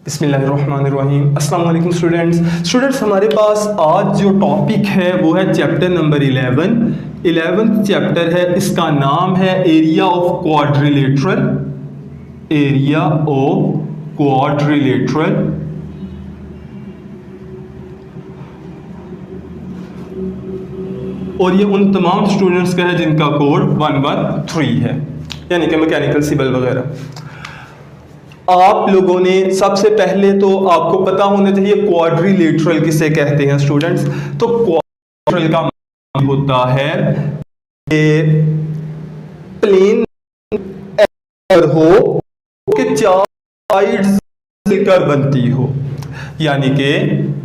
बिस्मिल्लाहिर्रहमानिर्रहीम। अस्सलाम वालेकुम स्टूडेंट्स हमारे पास आज जो टॉपिक है वो है चैप्टर नंबर 11th चैप्टर है। इसका नाम है area of quadrilateral. Area of quadrilateral. और ये उन तमाम स्टूडेंट्स का है जिनका कोड 113 है, यानी कि मैकेनिकल सिविल वगैरह। आप लोगों ने सबसे पहले तो आपको पता होना चाहिए क्वाड्रिलेटरल किसे कहते हैं स्टूडेंट्स। तो क्वाड्रिलेटरल का मतलब होता है कि प्लेन हो कि चार साइड्स मिलकर बनती हो, यानी कि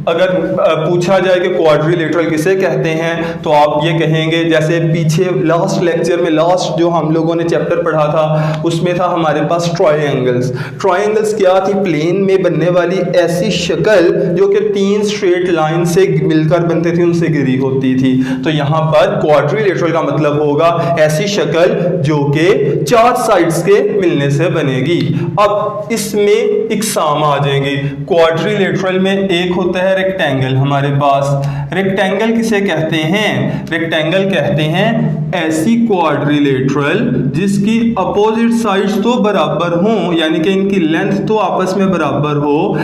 अगर पूछा जाए कि क्वाड्रिलेटरल किसे कहते हैं तो आप ये कहेंगे, जैसे पीछे लास्ट लेक्चर में लास्ट जो हम लोगों ने चैप्टर पढ़ा था उसमें था हमारे पास ट्रायंगल्स। ट्रायंगल्स क्या थी? प्लेन में बनने वाली ऐसी शक्ल जो कि तीन स्ट्रेट लाइन से मिलकर बनते थे, उनसे घिरी होती थी। तो यहाँ पर क्वाड्रिलेटरल का मतलब होगा ऐसी शक्ल जो कि चार साइड्स के मिलने से बनेगी। अब इसमें इकसाम आ जाएंगे। क्वाड्रिलेटरल में एक होता है रेक्टेंगल। हमारे पास रेक्टेंगल किसे कहते हैं? रेक्टेंगल कहते हैं ऐसी क्वाड्रिलेटरल जिसकी अपोजिट साइड्स तो बराबर हों, यानी कि इनकी लेंथ तो आपस में बराबर हो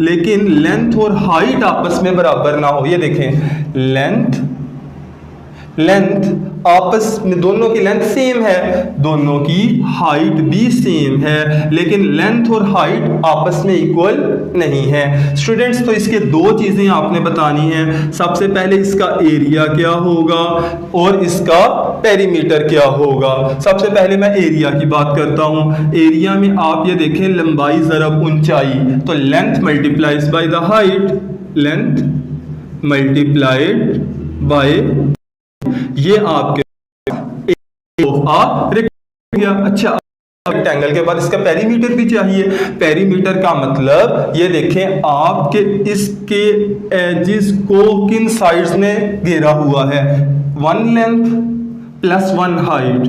लेकिन लेंथ और हाइट आपस में बराबर ना हो। ये देखें, लेंथ आपस में दोनों की लेंथ सेम है, दोनों की हाइट भी सेम है, लेकिन लेंथ और हाइट आपस में इक्वल नहीं है स्टूडेंट्स। तो इसके दो चीजें आपने बतानी है। सबसे पहले इसका एरिया क्या होगा और इसका पेरीमीटर क्या होगा। सबसे पहले मैं एरिया की बात करता हूं। एरिया में आप ये देखें, लंबाई ज़रब ऊंचाई, तो length multiplies by the height, length multiplied by ये आपके अच्छा। रेक्टेंगल के बाद इसका पेरीमीटर भी चाहिए। पेरीमीटर का मतलब ये देखें, आपके इसके एजिस को किन साइड्स ने घेरा हुआ है? One length plus one height,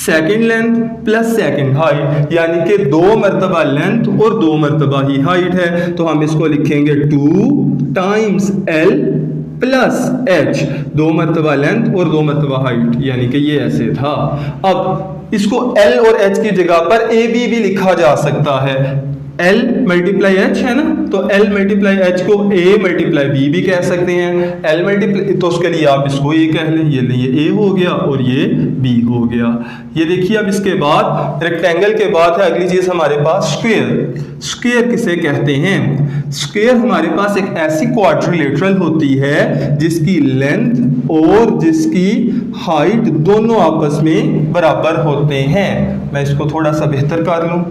second length plus second height, यानी कि दो मरतबा लेंथ और दो मरतबा ही हाइट है। तो हम इसको लिखेंगे 2 टाइम्स L प्लस H, दो मरतबा लेंथ और दो मरतबा हाइट, यानी कि ये ऐसे था। अब इसको L और H की जगह पर AB भी लिखा जा सकता है। L मल्टीप्लाई H है ना, तो L मल्टीप्लाई H को A मल्टीप्लाई B भी कह सकते हैं। L मल्टीप्लाई, तो उसके लिए आप इसको A कह लें, ये A हो गया और ये B हो गया। ये देखिए, अब इसके बाद रेक्टेंगल के बाद है अगली चीज हमारे पास स्क्वायर। स्क्वायर किसे कहते हैं? स्क्वायर हमारे पास एक ऐसी क्वाड्रिलेटरल होती है जिसकी लेंथ और जिसकी हाइट दोनों आपस में बराबर होते हैं। मैं इसको थोड़ा सा बेहतर कर लूं।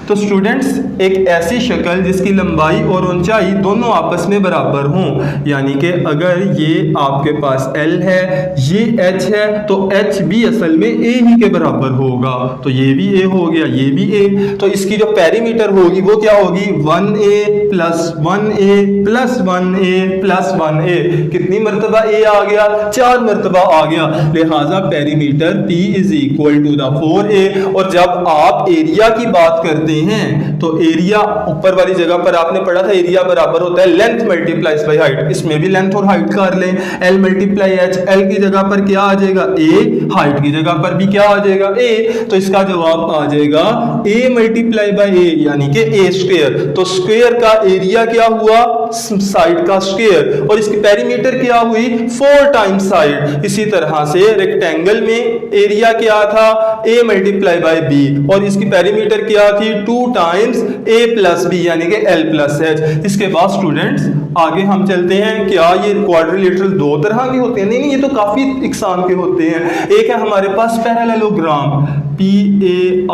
तो स्टूडेंट्स, एक ऐसी शक्ल जिसकी लंबाई और ऊंचाई दोनों आपस में बराबर हों, यानी कि अगर ये आपके पास L है, ये H है, तो H भी असल में A ही के बराबर होगा। तो ये भी A हो गया, ये भी A। तो इसकी जो पेरीमीटर होगी वो क्या होगी? 1A plus 1A plus 1A plus 1A। कितनी मरतबा A आ गया? 4 मरतबा आ गया। लिहाजा perimeter P is equal to the 4A। और जब आप एरिया की बात करते हैं तो एरिया ऊपर वाली जगह पर आपने पढ़ा था, एरिया बराबर होता है लेंथ मल्टीप्लाइज बाय हाइट। इसमें भी लेंथ और हाइट कर लें। L मल्टीप्लाई H, L की जगह पर क्या आ जाएगा? A, हाइट की जगह पर भी क्या आ जाएगा? A। तो इसका जवाब आ जाएगा A मल्टीप्लाई बाय A, यानी कि A स्क्वायर। तो स्क्वायर का एरिया क्या हुआ? साइड का स्क्वायर। और इसकी पेरीमीटर क्या हुई? 4 टाइम्स साइड। इसी तरह से रेक्टेंगल में एरिया क्या था? A मल्टीप्लाई बाय B, और इसकी पेरीमीटर क्या थी? 2 टाइम्स A प्लस B, यानी कि L प्लस H। इसके बाद स्टूडेंट्स आगे हम चलते हैं। क्या ये क्वाड्रिलेटरल दो तरह के होते हैं? नहीं, ये तो काफी इकसाम के होते हैं। एक है हमारे पास पैरेललोग्राम, PARALLELOGRAM।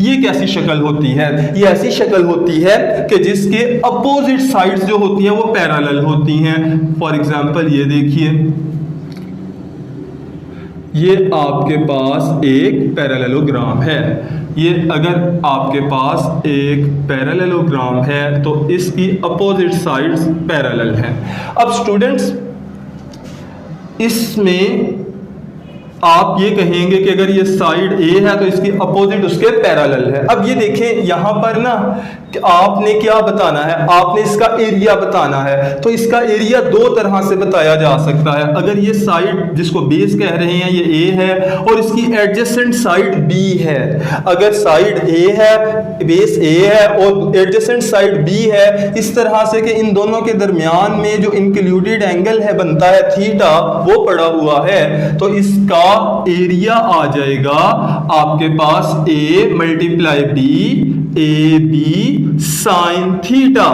ये कैसी शक्ल होती है? ये ऐसी शक्ल होती है कि जिसके अपोजिट साइड्स जो होती हैं वो पैरेलल होती हैं। फॉर एग्जांपल ये देखिए, ये आपके पास एक पैरेललोग्राम है। ये अगर आपके पास एक पैरेललोग्राम है तो इसकी अपोजिट साइड्स पैरेलल हैं। अब स्टूडेंट्स, इसमें आप ये कहेंगे कि अगर ये साइड ए है तो इसकी अपोजिट उसके पैरेलल है। अब ये देखें यहाँ पर ना कि आपने क्या बताना है, आपने इसका एरिया बताना है। तो इसका एरिया दो तरह से बताया जा सकता है। अगर ये साइड जिसको बेस कह रहे हैं ये ए है और इसकी एडजेसेंट साइड बी है, अगर साइड ए है, बेस ए है और एडजेसेंट साइड बी है, इस तरह से कि इन दोनों के दरमियान में जो इंक्लूडेड एंगल है बनता है थीटा, वो पड़ा हुआ है, तो इसका एरिया आ जाएगा आपके पास A multiply B, A B sine theta,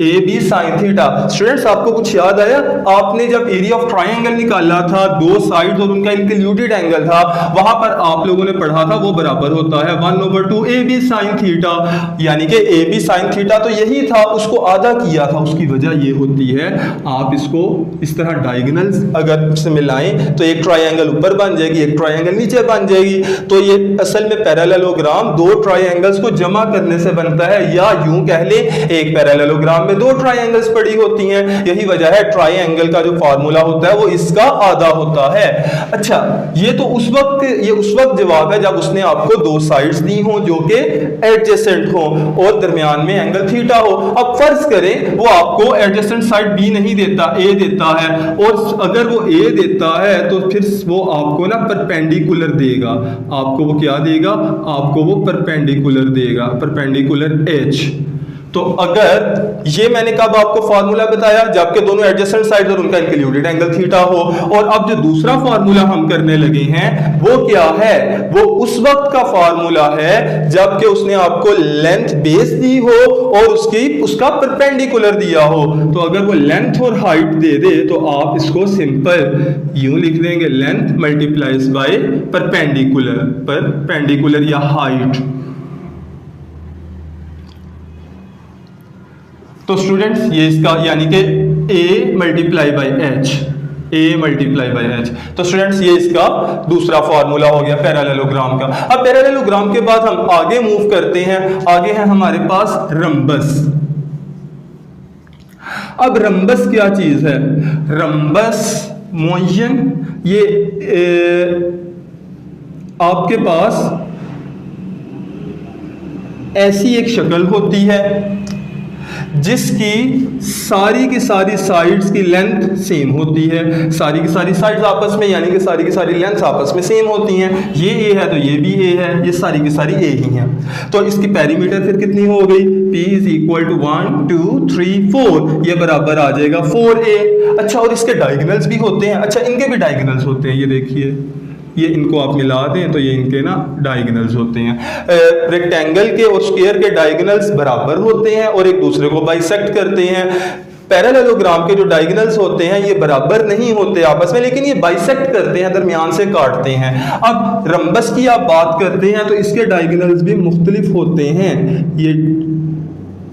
A B sine theta. Students आपको कुछ याद आया? आपने जब एरिया ऑफ ट्रायंगल निकाला था, दो साइड्स और उनका इंक्लूडेड एंगल था, वहां पर आप लोगों ने पढ़ा था वो बराबर होता है 1/2 ए बी साइन थीटा, यानी कि ए बी साइन थीटा तो यही था, उसको आधा किया था। उसकी वजह ये होती है, आप इसको इस तरह डायगोनल्स अगर से मिलाएं तो एक ट्रायंगल ऊपर बन जाएगी, एक ट्रायंगल नीचे बन जाएगी। तो ये असल में पैरेललोग्राम दो ट्रायंगल्स को जमा करने से बनता है, या यूं कह ले एक पैरेललोग्राम में दो ट्रायंगल्स पड़ी होती हैं। यही वजह है ट्रायंगल का जो फार्मूला होता है वो इसका आधा होता है। अच्छा, ये तो उस वक्त जवाब है जब उसने आपको दो साइड्स दी हो जो कि एडजेसेंट हो और दरमियान में एंगल थीटा हो। अब फर्ज करें वो आपको एडजेसेंट साइड बी नहीं देता, ए देता है, और अगर वो ए देता है तो फिर वो आपको ना परपेंडिकुलर देगा। आपको वो क्या देगा? आपको वो परपेंडिकुलर देगा, परपेंडिकुलर एच। तो अगर ये मैंने कब आपको फार्मूला बताया, जबकि दोनों एडजेसेंट साइड और उनका इंक्लूडेड एंगल थीटा हो। और अब जो दूसरा फार्मूला हम करने लगे हैं वो क्या है? वो उस वक्त का फार्मूला है जबकि उसने आपको लेंथ बेस दी हो और उसका परपेंडिकुलर दिया हो। तो अगर वो लेंथ और हाइट दे दे तो आप इसको सिंपल यूं लिख देंगे, length multiplies by perpendicular, perpendicular या हाइट। तो स्टूडेंट्स ये इसका यानी कि a multiply by H, a multiply by H. तो स्टूडेंट्स ये इसका दूसरा फॉर्मूला हो गया पैरेललोग्राम का। अब पैरेललोग्राम के बाद हम आगे मूव करते हैं। आगे है हमारे पास रंबस। अब रंबस क्या चीज है? रंबस मुअय्यन, ये आपके पास ऐसी एक शक्ल होती है जिसकी सारी की सारी साइड्स की लेंथ सेम होती है, सारी की सारी साइड्स आपस में, यानी कि सारी की सारी लेंथ आपस में सेम होती हैं। ये ए है तो ये भी ए है, ये सारी की सारी ए ही हैं। तो इसकी पेरीमीटर फिर कितनी हो गई? P इज इक्वल टू 1 2 3 4, ये बराबर आ जाएगा 4a। अच्छा, और इसके डायगोनल्स भी होते हैं। अच्छा, इनके भी डायगोनल्स होते हैं, ये देखिए, ये इनको आप मिला दें तो ये इनके ना डायगोनल्स होते हैं। रेक्टेंगल के और स्क्वायर के डायगोनल्स बराबर होते हैं और एक दूसरे को बाइसेक्ट करते हैं। पैरेललोग्राम के जो डायगोनल्स होते हैं ये बराबर नहीं होते आपस में, लेकिन ये बाइसेक्ट करते हैं, दरमियान से काटते हैं। अब रंबस की आप बात करते हैं तो इसके डायगोनल्स भी मुख्तलिफ होते हैं। ये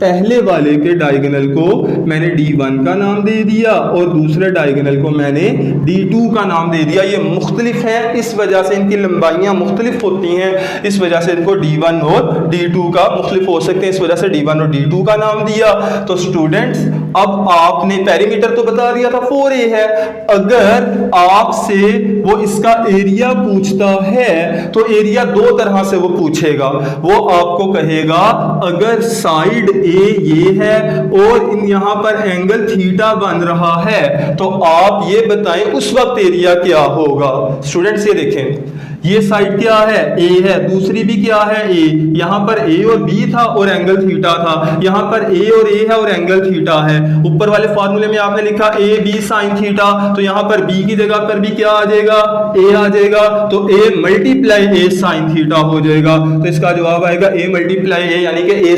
पहले वाले के डायगोनल को मैंने D1 का नाम दे दिया और दूसरे डायगोनल को मैंने D2 का नाम दे दिया। ये मुख्तलिफ हैं, इस वजह से इनकी लंबाइयाँ मुख्तलिफ होती हैं, इस वजह से इनको D1 और D2 का मुख्तलिफ हो सकते हैं, इस वजह से D1 और D2 का नाम दिया। तो स्टूडेंट्स अब आपने पेरीमीटर तो बता दिया था 4a है। अगर आपसे वो इसका एरिया पूछता है तो एरिया दो तरह से वो पूछेगा। वो आपको कहेगा अगर साइड ये है और यहाँ पर एंगल थीटा बन रहा है तो आप ये बताएं उस वक्त एरिया क्या होगा। स्टूडेंट्स ये देखें, ये साइड क्या है? ए है, दूसरी भी क्या है? ए। यहां पर ए और बी था और एंगल थीटा था, यहां पर ए और ए है और एंगल थीटा है। ऊपर वाले फार्मूले में आपने लिखा ए बी साइन थीटा, तो यहां पर बी की जगह पर भी क्या आ जाएगा? ए आ जाएगा, तो A multiply A sine theta हो जाएगा। तो इसका जवाब आएगा ए मल्टीप्लाई ए, यानी कि ए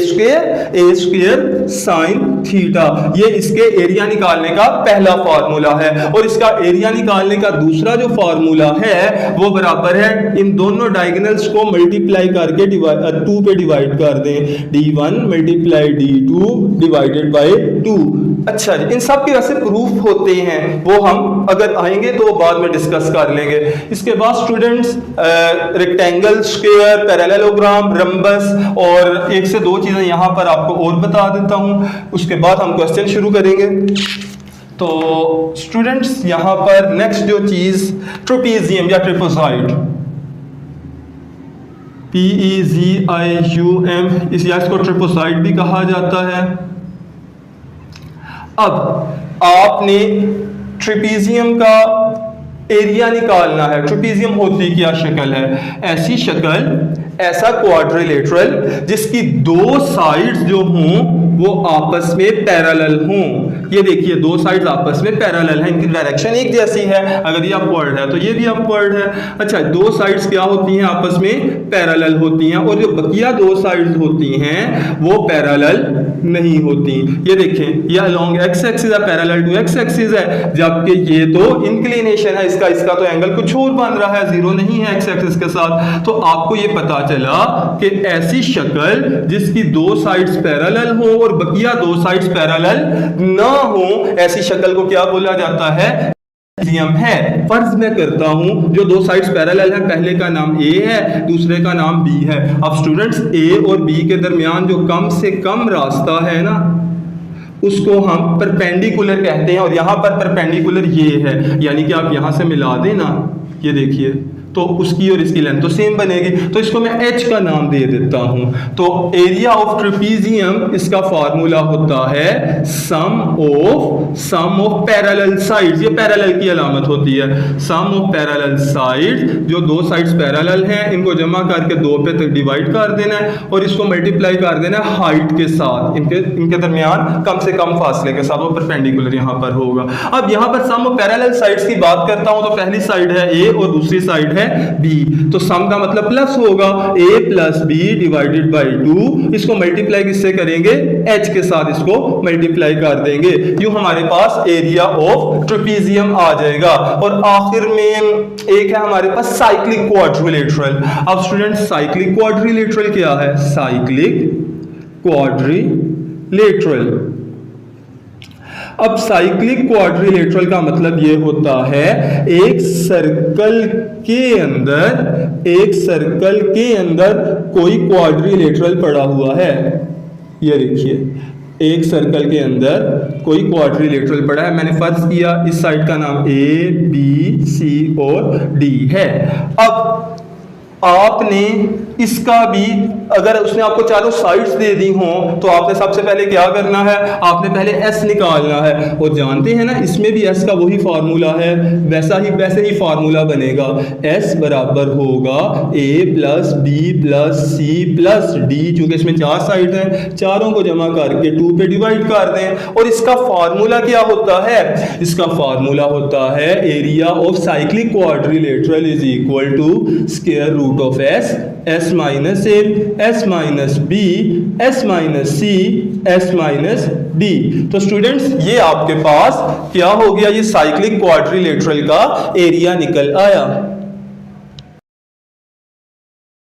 स्क्वायर साइन थीटा। ये इसके एरिया निकालने का पहला फार्मूला है। और इसका एरिया निकालने का दूसरा जो फार्मूला है वो बराबर है, इन दोनों डायगोनल्स को मल्टीप्लाई करके 2 पे डिवाइड कर दें, D1 multiply D2 divided by 2। अच्छा जी, इन सब के वैसे प्रूफ होते हैं, वो हम अगर आएंगे तो बाद में डिस्कस कर लेंगे। इसके बाद students rectangle, square, parallelogram, rhombus और एक से दो चीजें यहां पर आपको और बता देता हूं, उसके बाद हम क्वेश्चन शुरू करेंगे। तो स्टूडेंट्स यहाँ पर नेक्स्ट जो चीज ट्रोपीजियम या ट्रिपोसाइड, PEZIUM, इसको ट्रिपोसाइड भी कहा जाता है। अब आपने ट्रिपीजियम का एरिया निकालना है। ट्रिपीजियम होती क्या शक्ल है? ऐसी शक्ल, ऐसा क्वाड्रिलेटरल जिसकी दो साइड्स जो हों वो आपस में पैरेलल हों। ये देखिए दो साइड्स आपस में पैरेलल हैं, इनकी डायरेक्शन एक जैसी है। अगर ये अपवर्ड है तो ये भी अपवर्ड है। अच्छा, दो साइड्स क्या होती हैं? आपस में पैरेलल होती हैं, और जो बकिया दो साइड्स होती हैं वो पैरेलल नहीं होती। ये देखें, ये अलोंग एक्स एक्सिस है, पैरेलल टू एक्स एक्सिस है, जबकि ये तो इंक्लिनेशन है इसका तो एंगल कुछ और बन रहा है, जीरो नहीं है एक्स एक्सिस के साथ। तो आपको ये पता चला कि ऐसी शक्ल जिसकी दो साइड्स पैरेलल हो और बकिया दो साइड्स पैरेलल ना हो, ऐसी शक्ल को क्या बोला जाता है? है। फर्ज मैं करता हूं जो दो साइड्स पैरेलल है, पहले का नाम ए है, दूसरे का नाम बी है। अब स्टूडेंट्स, ए और बी के दरमियान जो कम से कम रास्ता है ना, उसको हम परपेंडिकुलर कहते हैं, और यहां पर परपेंडिकुलर ये है, यानी कि आप यहां से मिला देना, ये देखिए, तो उसकी और इसकी लेंथ तो सेम बनेगी। तो इसको मैं H का नाम दे देता हूं। तो एरिया ऑफ ट्रेपीजियम, इसका फार्मूला होता है सम ऑफ पैरेलल साइड्स। ये पैरेलल की अलामत होती है। सम ऑफ पैरेलल साइड्स, जो दो साइड्स पैरेलल हैं, इनको जमा करके दो पे तक डिवाइड कर देना है, और इसको मल्टीप्लाई कर देना है हाइट के साथ, इनके दरमियान कम से कम फासले के साथ, वो परपेंडिकुलर यहां पर होगा। अब यहां पर सम ऑफ पैरेलल साइड्स की बात करता हूं, तो पहली साइड है A और दूसरी साइड है B, तो सम का मतलब प्लस होगा, A plus B divided by 2। इसको मल्टीप्लाई किससे करेंगे? H के साथ इसको मल्टीप्लाई कर देंगे। यूं हमारे पास एरिया ऑफ ट्रेपीजियम आ जाएगा। और आखिर में एक है हमारे पास साइक्लिक क्वाड्रिलेटरल। अब स्टूडेंट, साइक्लिक क्वाड्रिलेटरल क्या है? साइक्लिक क्वाड्रिलेटरल, अब साइक्लिक क्वाड्रिलेटरल का मतलब ये होता है एक सर्कल के अंदर कोई क्वाड्रिलेटरल पड़ा हुआ है। ये देखिए, एक सर्कल के अंदर कोई क्वाड्रिलेटरल पड़ा है। मैंने फर्ज किया इस साइड का नाम A, B, C और D है। अब आपने इसका भी, अगर उसने आपको चारों साइड्स दे दी हो, तो आपने सबसे पहले क्या करना है? आपने पहले S निकालना है। और जानते हैं ना, इसमें भी S का वही फार्मूला है, वैसे ही फार्मूला बनेगा। S बराबर होगा A plus B plus C plus D, चूंकि इसमें चार साइड हैं, चारों को जमा करके 2 पे डिवाइड कर दें। और इसका फार्मूला क्या होता है? इसका फार्मूला होता है area of cyclic quadrilateral is equal to square root of S minus A, S minus B, S minus C, S minus D। तो स्टूडेंट्स, ये आपके पास क्या हो गया? ये साइक्लिक क्वाड्रिलेटरल का एरिया निकल आया।